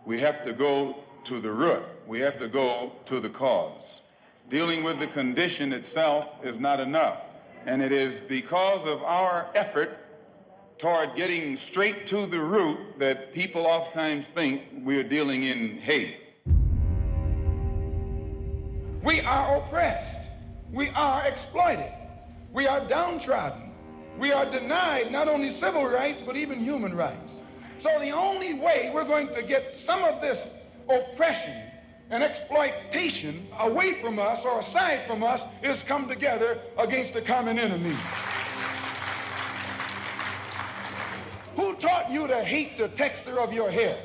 We have to go to the root. We have to go to the cause. Dealing with the condition itself is not enough. And it is because of our effort toward getting straight to the root that people oftentimes think we're dealing in hate. We are oppressed. We are exploited. We are downtrodden. We are denied not only civil rights, but even human rights. So the only way we're going to get some of this oppression and exploitation away from us or aside from us is come together against the common enemy. Who taught you to hate the texture of your hair?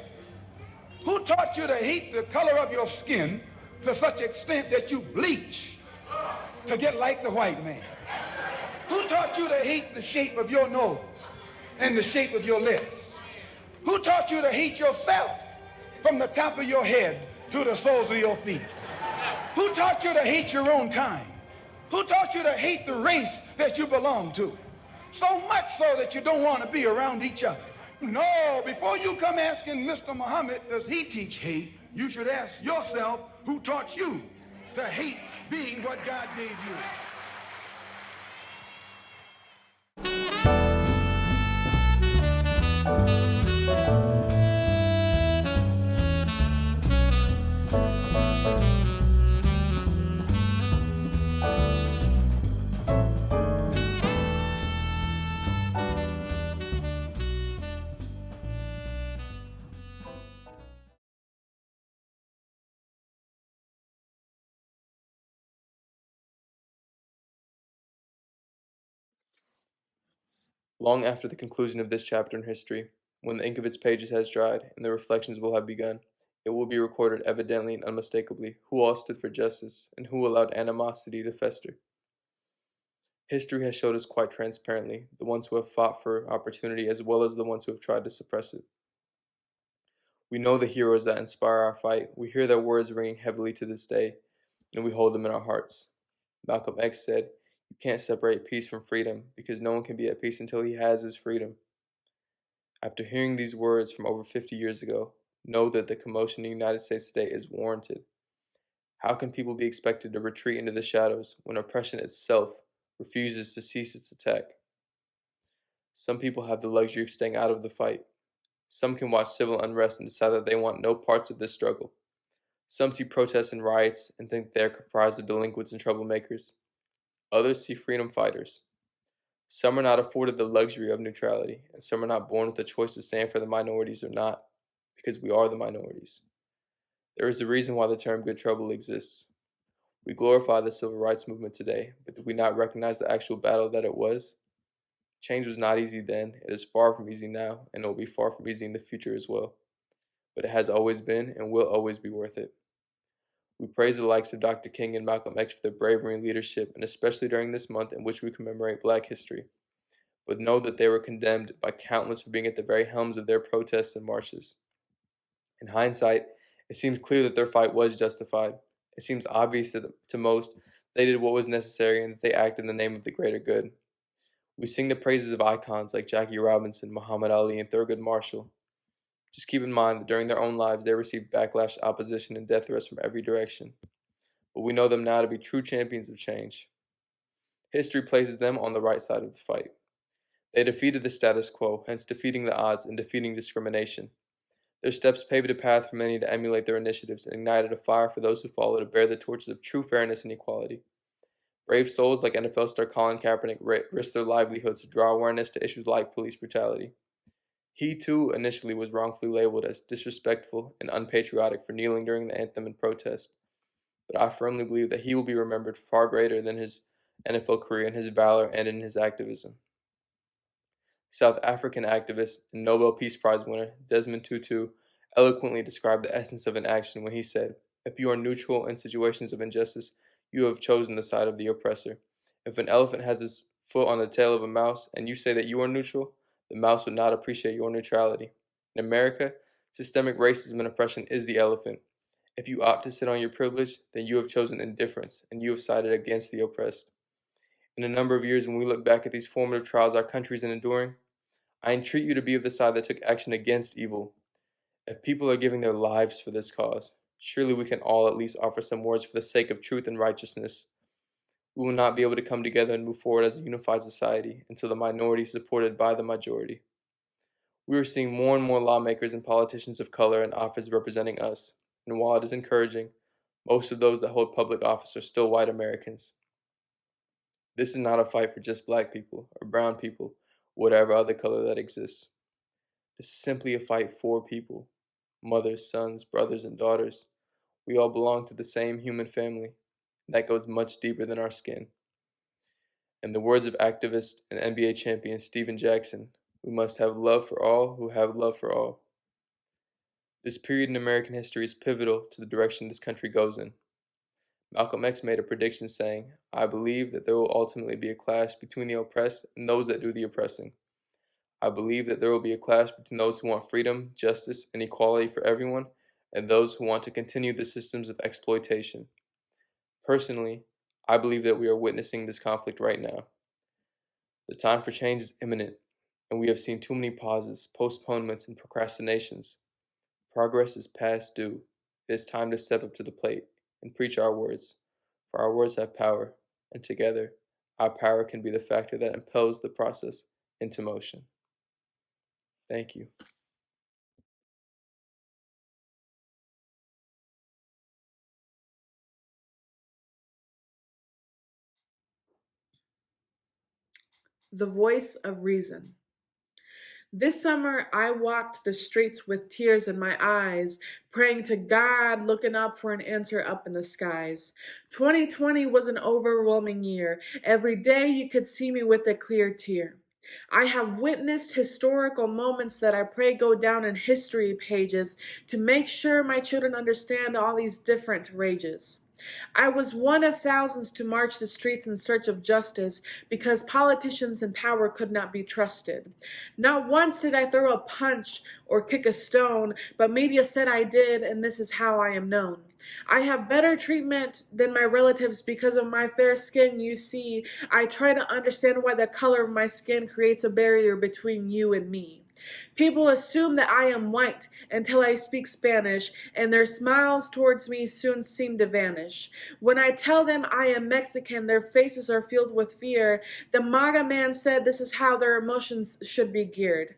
Who taught you to hate the color of your skin to such extent that you bleach to get like the white man? Who taught you to hate the shape of your nose and the shape of your lips? Who taught you to hate yourself from the top of your head to the soles of your feet? Who taught you to hate your own kind? Who taught you to hate the race that you belong to? So much so that you don't want to be around each other. No, before you come asking Mr. Muhammad, does he teach hate? You should ask yourself, who taught you to hate being what God gave you? Long after the conclusion of this chapter in history, when the ink of its pages has dried and the reflections will have begun, it will be recorded evidently and unmistakably who all stood for justice and who allowed animosity to fester. History has showed us quite transparently the ones who have fought for opportunity as well as the ones who have tried to suppress it. We know the heroes that inspire our fight. We hear their words ringing heavily to this day, and we hold them in our hearts. Malcolm X said, "You can't separate peace from freedom because no one can be at peace until he has his freedom." After hearing these words from over 50 years ago, know that the commotion in the United States today is warranted. How can people be expected to retreat into the shadows when oppression itself refuses to cease its attack? Some people have the luxury of staying out of the fight. Some can watch civil unrest and decide that they want no parts of this struggle. Some see protests and riots and think they are comprised of delinquents and troublemakers. Others see freedom fighters. Some are not afforded the luxury of neutrality, and some are not born with the choice to stand for the minorities or not, because we are the minorities. There is a reason why the term good trouble exists. We glorify the civil rights movement today, but do we not recognize the actual battle that it was? Change was not easy then, it is far from easy now, and it will be far from easy in the future as well. But it has always been and will always be worth it. We praise the likes of Dr. King and Malcolm X for their bravery and leadership, and especially during this month in which we commemorate Black history. But know that they were condemned by countless for being at the very helms of their protests and marches. In hindsight, it seems clear that their fight was justified. It seems obvious to most they did what was necessary and that they acted in the name of the greater good. We sing the praises of icons like Jackie Robinson, Muhammad Ali, and Thurgood Marshall. Just keep in mind that during their own lives they received backlash, opposition, and death threats from every direction. But we know them now to be true champions of change. History places them on the right side of the fight. They defeated the status quo, hence defeating the odds and defeating discrimination. Their steps paved a path for many to emulate their initiatives and ignited a fire for those who follow to bear the torches of true fairness and equality. Brave souls like NFL star Colin Kaepernick risked their livelihoods to draw awareness to issues like police brutality. He, too, initially was wrongfully labeled as disrespectful and unpatriotic for kneeling during the anthem and protest. But I firmly believe that he will be remembered far greater than his NFL career in his valor and in his activism. South African activist and Nobel Peace Prize winner Desmond Tutu eloquently described the essence of an action when he said, "If you are neutral in situations of injustice, you have chosen the side of the oppressor. If an elephant has its foot on the tail of a mouse and you say that you are neutral, the mouse would not appreciate your neutrality. In America, systemic racism and oppression is the elephant. If you opt to sit on your privilege, then you have chosen indifference and you have sided against the oppressed. In a number of years, when we look back at these formative trials our country is enduring, I entreat you to be of the side that took action against evil. If people are giving their lives for this cause, surely we can all at least offer some words for the sake of truth and righteousness. We will not be able to come together and move forward as a unified society until the minority is supported by the majority. We are seeing more and more lawmakers and politicians of color in office representing us, and while it is encouraging, most of those that hold public office are still white Americans. This is not a fight for just black people or brown people, or whatever other color that exists. This is simply a fight for people. Mothers, sons, brothers, and daughters. We all belong to the same human family. That goes much deeper than our skin. In the words of activist and NBA champion Steven Jackson, we must have love for all who have love for all. This period in American history is pivotal to the direction this country goes in. Malcolm X made a prediction saying, "I believe that there will ultimately be a clash between the oppressed and those that do the oppressing. I believe that there will be a clash between those who want freedom, justice, and equality for everyone, and those who want to continue the systems of exploitation." Personally, I believe that we are witnessing this conflict right now. The time for change is imminent, and we have seen too many pauses, postponements, and procrastinations. Progress is past due. It is time to step up to the plate and preach our words, for our words have power, and together, our power can be the factor that impels the process into motion. Thank you. The voice of reason. This summer, I walked the streets with tears in my eyes, praying to God, looking up for an answer up in the skies. 2020 was an overwhelming year. Every day you could see me with a clear tear. I have witnessed historical moments that I pray go down in history pages to make sure my children understand all these different rages. I was one of thousands to march the streets in search of justice because politicians in power could not be trusted. Not once did I throw a punch or kick a stone, but media said I did, and this is how I am known. I have better treatment than my relatives because of my fair skin, you see. I try to understand why the color of my skin creates a barrier between you and me. People assume that I am white until I speak Spanish, and their smiles towards me soon seem to vanish. When I tell them I am Mexican, their faces are filled with fear. The MAGA man said this is how their emotions should be geared.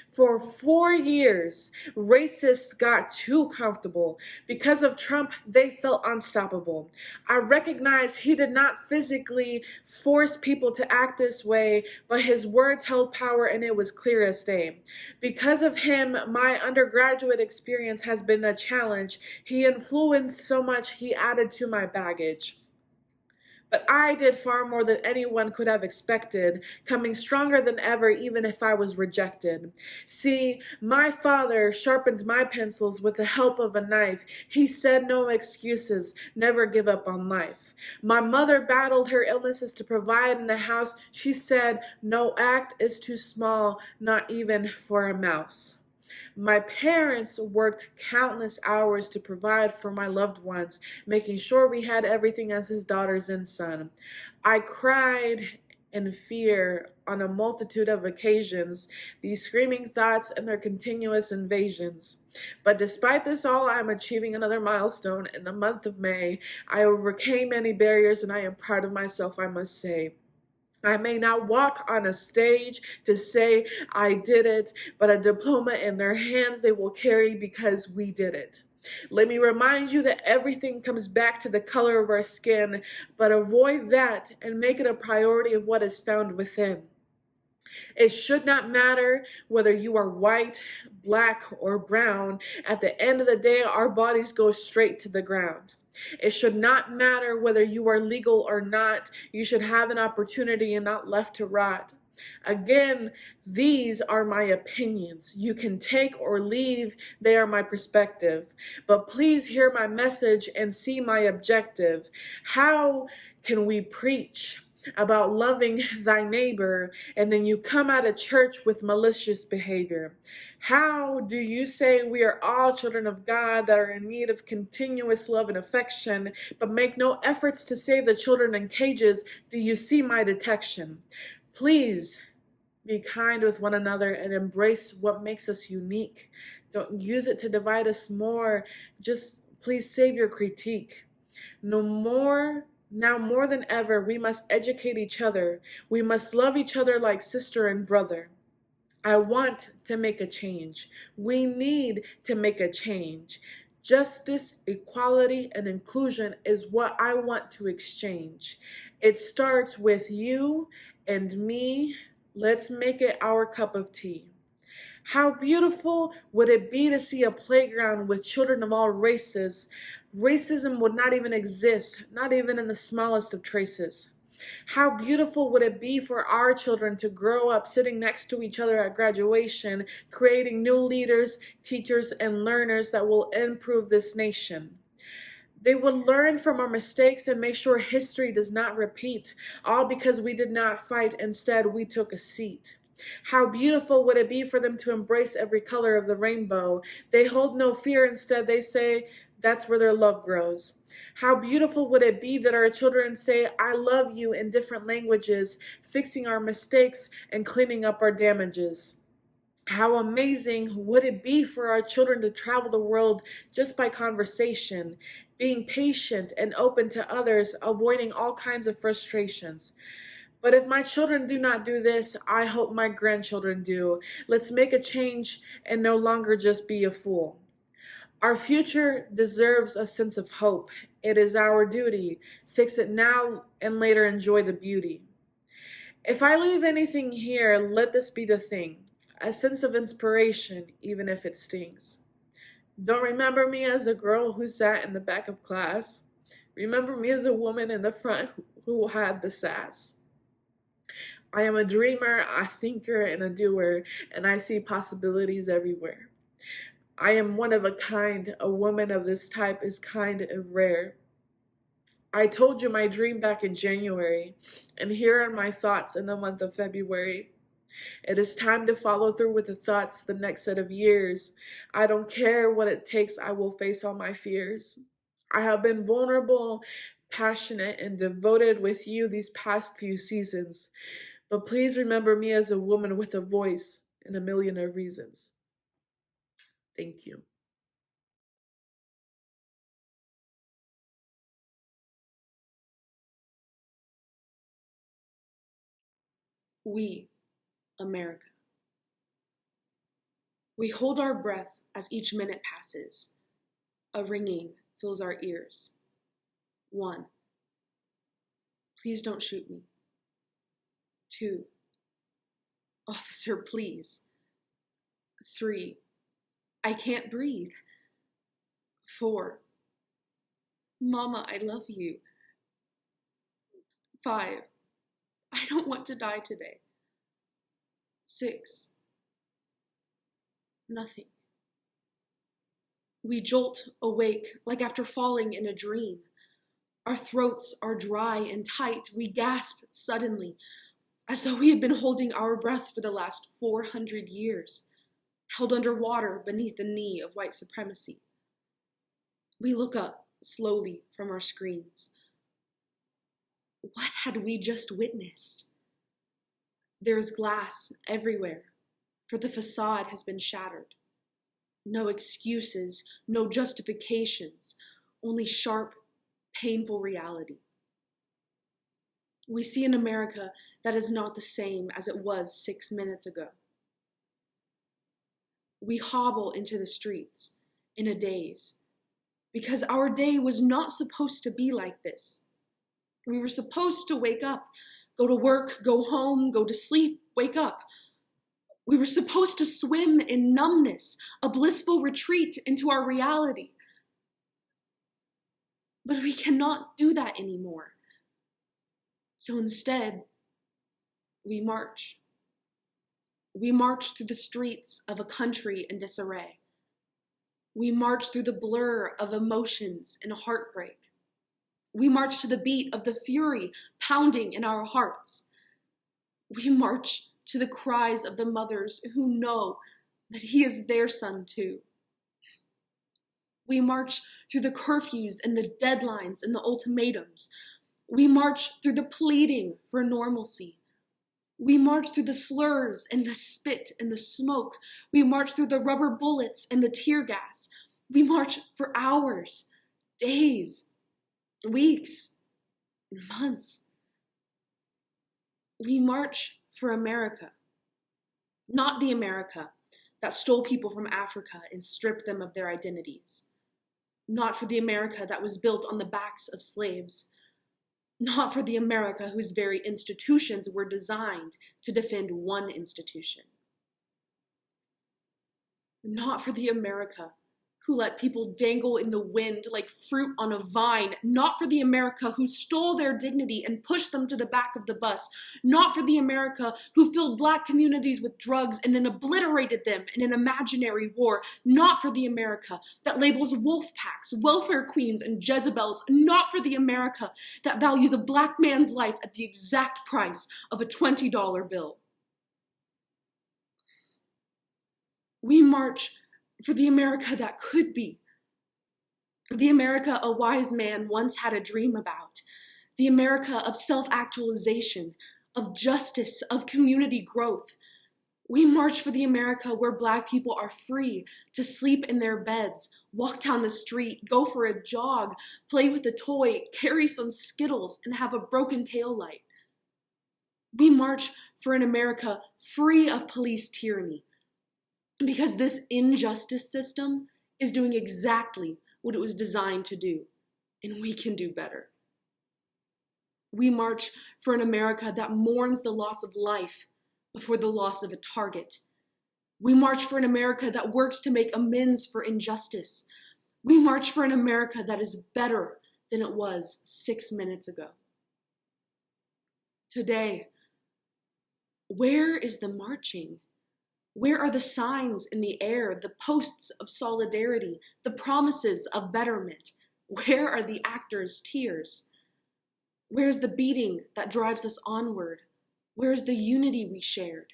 For 4 years, racists got too comfortable. Because of Trump, they felt unstoppable. I recognize he did not physically force people to act this way, but his words held power and it was clear as day. Because of him, my undergraduate experience has been a challenge. He influenced so much, he added to my baggage. But I did far more than anyone could have expected, coming stronger than ever even if I was rejected. See, my father sharpened my pencils with the help of a knife. He said no excuses, never give up on life. My mother battled her illnesses to provide in the house. She said no act is too small, not even for a mouse. My parents worked countless hours to provide for my loved ones, making sure we had everything as his daughters and son. I cried in fear on a multitude of occasions, these screaming thoughts and their continuous invasions. But despite this all, I am achieving another milestone. In the month of May, I overcame many barriers and I am proud of myself, I must say. I may not walk on a stage to say I did it, but a diploma in their hands they will carry because we did it. Let me remind you that everything comes back to the color of our skin, but avoid that and make it a priority of what is found within. It should not matter whether you are white, black, or brown. At the end of the day, our bodies go straight to the ground. It should not matter whether you are legal or not. You should have an opportunity and not left to rot. Again, these are my opinions. You can take or leave. They are my perspective. But please hear my message and see my objective. How can we preach about loving thy neighbor, and then you come out of church with malicious behavior? How do you say we are all children of God that are in need of continuous love and affection, but make no efforts to save the children in cages? Do you see my detection? Please Be kind with one another and embrace what makes us unique. Don't use it to divide us more. Just please save your critique. Now more than ever, we must educate each other. We must love each other like sister and brother. I want to make a change. We need to make a change. Justice, equality, and inclusion is what I want to exchange. It starts with you and me. Let's make it our cup of tea. How beautiful would it be to see a playground with children of all races? Racism would not even exist, not even in the smallest of traces. How beautiful would it be for our children to grow up sitting next to each other at graduation, creating new leaders, teachers, and learners that will improve this nation. They would learn from our mistakes and make sure history does not repeat, all because we did not fight, instead we took a seat. How beautiful would it be for them to embrace every color of the rainbow? They hold no fear, instead they say that's where their love grows. How beautiful would it be that our children say, I love you in different languages, fixing our mistakes and cleaning up our damages. How amazing would it be for our children to travel the world just by conversation, being patient and open to others, avoiding all kinds of frustrations. But if my children do not do this, I hope my grandchildren do. Let's make a change and no longer just be a fool. Our future deserves a sense of hope. It is our duty. Fix it now and later enjoy the beauty. If I leave anything here, let this be the thing. A sense of inspiration, even if it stings. Don't remember me as a girl who sat in the back of class. Remember me as a woman in the front who had the sass. I am a dreamer, a thinker, and a doer, and I see possibilities everywhere. I am one of a kind. A woman of this type is kind and rare. I told you my dream back in January, and here are my thoughts in the month of February. It is time to follow through with the thoughts the next set of years. I don't care what it takes, I will face all my fears. I have been vulnerable, passionate, and devoted with you these past few seasons. But please remember me as a woman with a voice and a million of reasons. Thank you. We, America. We hold our breath as each minute passes. A ringing fills our ears. 1. Please don't shoot me. 2. Officer, please. 3. I can't breathe. 4. Mama, I love you. 5. I don't want to die today. 6. Nothing. We jolt awake like after falling in a dream. Our throats are dry and tight. We gasp suddenly, as though we had been holding our breath for the last 400 years, held underwater beneath the knee of white supremacy. We look up slowly from our screens. What had we just witnessed? There is glass everywhere, for the facade has been shattered. No excuses, no justifications, only sharp, painful reality. We see an America that is not the same as it was 6 minutes ago. We hobble into the streets in a daze, because our day was not supposed to be like this. We were supposed to wake up, go to work, go home, go to sleep, wake up. We were supposed to swim in numbness, a blissful retreat into our reality. But we cannot do that anymore. So instead, we march. We march through the streets of a country in disarray. We march through the blur of emotions and heartbreak. We march to the beat of the fury pounding in our hearts. We march to the cries of the mothers who know that he is their son too. We march through the curfews and the deadlines and the ultimatums. We march through the pleading for normalcy. We march through the slurs and the spit and the smoke. We march through the rubber bullets and the tear gas. We march for hours, days, weeks, months. We march for America, not the America that stole people from Africa and stripped them of their identities, not for the America that was built on the backs of slaves, not for the America whose very institutions were designed to defend one institution, not for the America who let people dangle in the wind like fruit on a vine, not for the America who stole their dignity and pushed them to the back of the bus, not for the America who filled Black communities with drugs and then obliterated them in an imaginary war, not for the America that labels wolf packs, welfare queens, and Jezebels, not for the America that values a Black man's life at the exact price of a $20 bill. We march for the America that could be, the America a wise man once had a dream about, the America of self-actualization, of justice, of community growth. We march for the America where Black people are free to sleep in their beds, walk down the street, go for a jog, play with a toy, carry some Skittles, and have a broken taillight. We march for an America free of police tyranny, because this injustice system is doing exactly what it was designed to do, and we can do better. We march for an America that mourns the loss of life before the loss of a target. We march for an America that works to make amends for injustice. We march for an America that is better than it was 6 minutes ago. Today, where is the marching? Where are the signs in the air, the posts of solidarity, the promises of betterment? Where are the actors' tears? Where's the beating that drives us onward? Where's the unity we shared?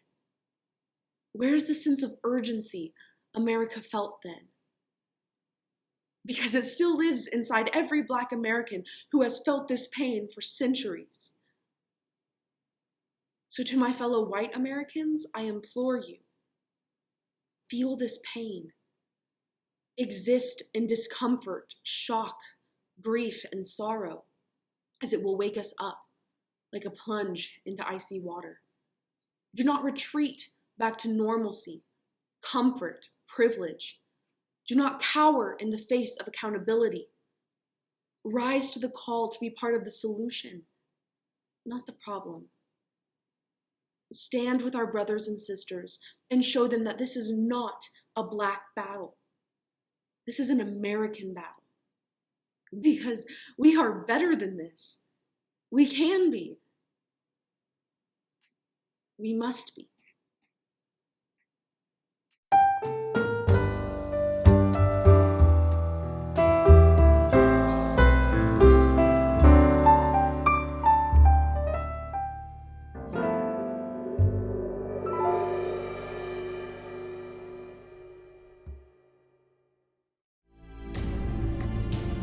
Where's the sense of urgency America felt then? Because it still lives inside every Black American who has felt this pain for centuries. So to my fellow white Americans, I implore you, feel this pain. Exist in discomfort, shock, grief, and sorrow, as it will wake us up like a plunge into icy water. Do not retreat back to normalcy, comfort, privilege. Do not cower in the face of accountability. Rise to the call to be part of the solution, not the problem. Stand with our brothers and sisters and show them that this is not a Black battle. This is an American battle. Because we are better than this. We can be. We must be.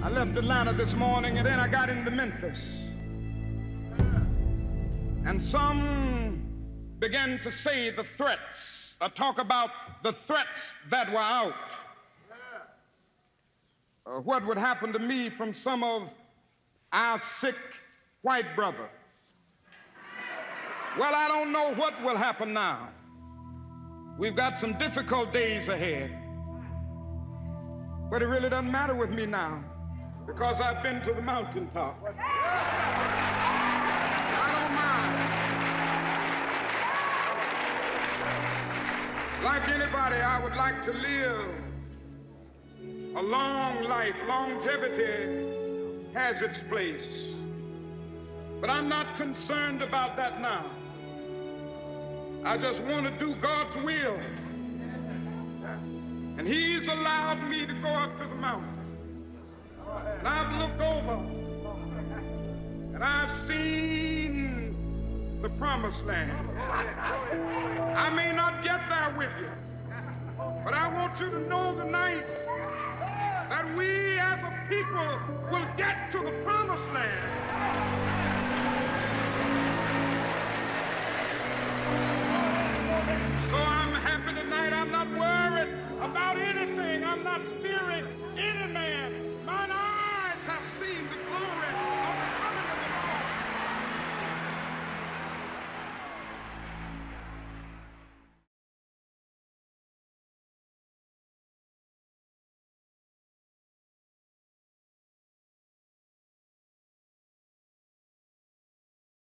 I left Atlanta this morning and then I got into Memphis. And some began to say the threats, or talk about the threats that were out. What would happen to me from some of our sick white brother? Well, I don't know what will happen now. We've got some difficult days ahead. But it really doesn't matter with me now, because I've been to the mountaintop. I don't mind. Like anybody, I would like to live a long life. Longevity has its place. But I'm not concerned about that now. I just want to do God's will. And He's allowed me to go up to the mountain. And I've looked over and I've seen the promised land. I may not get there with you, but I want you to know tonight that we as a people will get to the promised land.